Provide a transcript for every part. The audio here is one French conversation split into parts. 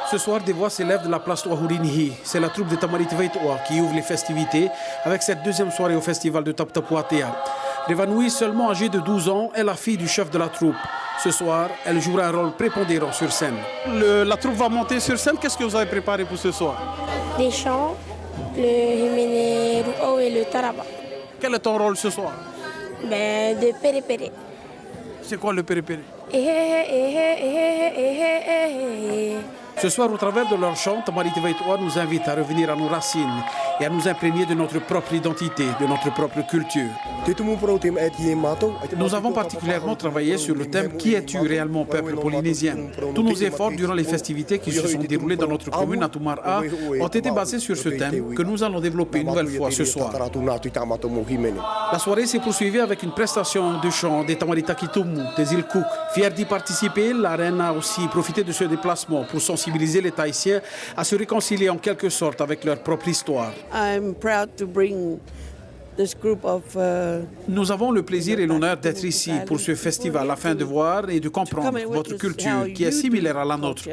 Ce soir, des voix s'élèvent de la place Touahourinhi. C'est la troupe de Tamarite Veitoa qui ouvre les festivités avec cette deuxième soirée au festival de Taptapuatea. Révanouie seulement âgée de 12 ans, est la fille du chef de la troupe. Ce soir, elle jouera un rôle prépondérant sur scène. La troupe va monter sur scène. Qu'est-ce que vous avez préparé pour ce soir? Des chants, le himene ru'o et le taraba. Quel est ton rôle ce soir? De péré-péré. C'est quoi le péré-péré? Ce soir, au travers de leur chant, Tamarite Veitoa nous invite à revenir à nos racines et à nous imprégner de notre propre identité, de notre propre culture. Nous avons particulièrement travaillé sur le thème « Qui es-tu réellement, peuple polynésien ?» Tous nos efforts durant les festivités qui se sont déroulées dans notre commune à Tumara ont été basés sur ce thème que nous allons développer une nouvelle fois ce soir. La soirée s'est poursuivie avec une prestation de chant des Tamarita Kitumu, des îles Cook. Fiers d'y participer, la reine a aussi profité de ce déplacement pour sensibiliser les Tahitiens à se réconcilier en quelque sorte avec leur propre histoire. I'm proud to bring this group of, Nous avons le plaisir et l'honneur d'être ici pour ce festival afin de voir et de comprendre votre culture qui est similaire à la nôtre,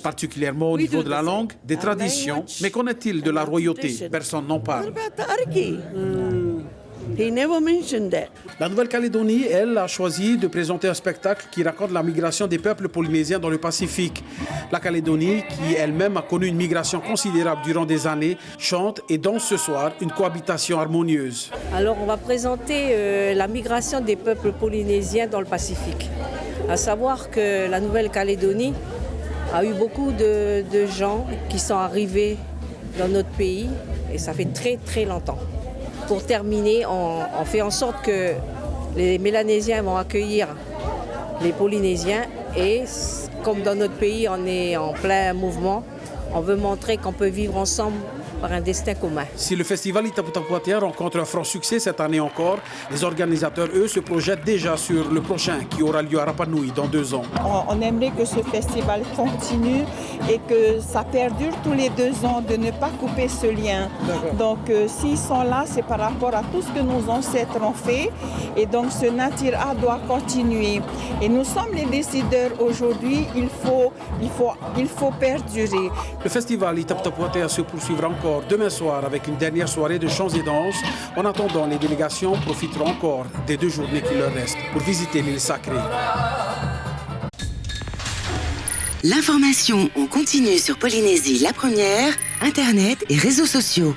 particulièrement au niveau de la langue, des traditions. Mais qu'en est-il de la royauté? Personne n'en parle. He never mentioned that. La Nouvelle-Calédonie, elle, a choisi de présenter un spectacle qui raconte la migration des peuples polynésiens dans le Pacifique. La Calédonie, qui elle-même a connu une migration considérable durant des années, chante et danse ce soir une cohabitation harmonieuse. Alors on va présenter la migration des peuples polynésiens dans le Pacifique. À savoir que la Nouvelle-Calédonie a eu beaucoup de gens qui sont arrivés dans notre pays et ça fait très très longtemps. Pour terminer, on fait en sorte que les Mélanésiens vont accueillir les Polynésiens et comme dans notre pays on est en plein mouvement, on veut montrer qu'on peut vivre ensemble par un destin commun. Si le festival Itaputapuatea rencontre un franc succès cette année encore, les organisateurs, eux, se projettent déjà sur le prochain qui aura lieu à Rapa Nui dans 2 ans. On aimerait que ce festival continue et que ça perdure tous les 2 ans, de ne pas couper ce lien. Donc s'ils sont là, c'est par rapport à tout ce que nos ancêtres ont fait et donc ce Natira doit continuer. Et nous sommes les décideurs aujourd'hui, il faut perdurer. Le festival Itaputapuatea se poursuivra encore demain soir avec une dernière soirée de chants et danses. En attendant, les délégations profiteront encore des 2 journées qui leur restent pour visiter l'île sacrée. L'information en continu sur Polynésie la première, Internet et réseaux sociaux.